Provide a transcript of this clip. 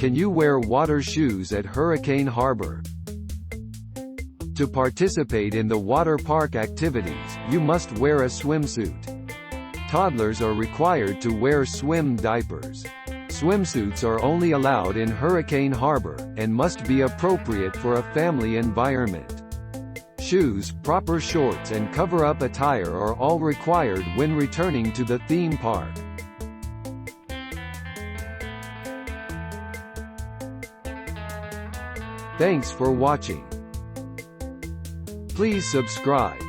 Can you wear water shoes at Hurricane Harbor? To participate in the water park activities, you must wear a swimsuit. Toddlers are required to wear swim diapers. Swimsuits are only allowed in Hurricane Harbor, and must be appropriate for a family environment. Shoes, proper shorts and cover-up attire are all required when returning to the theme park. Thanks for watching. Please subscribe.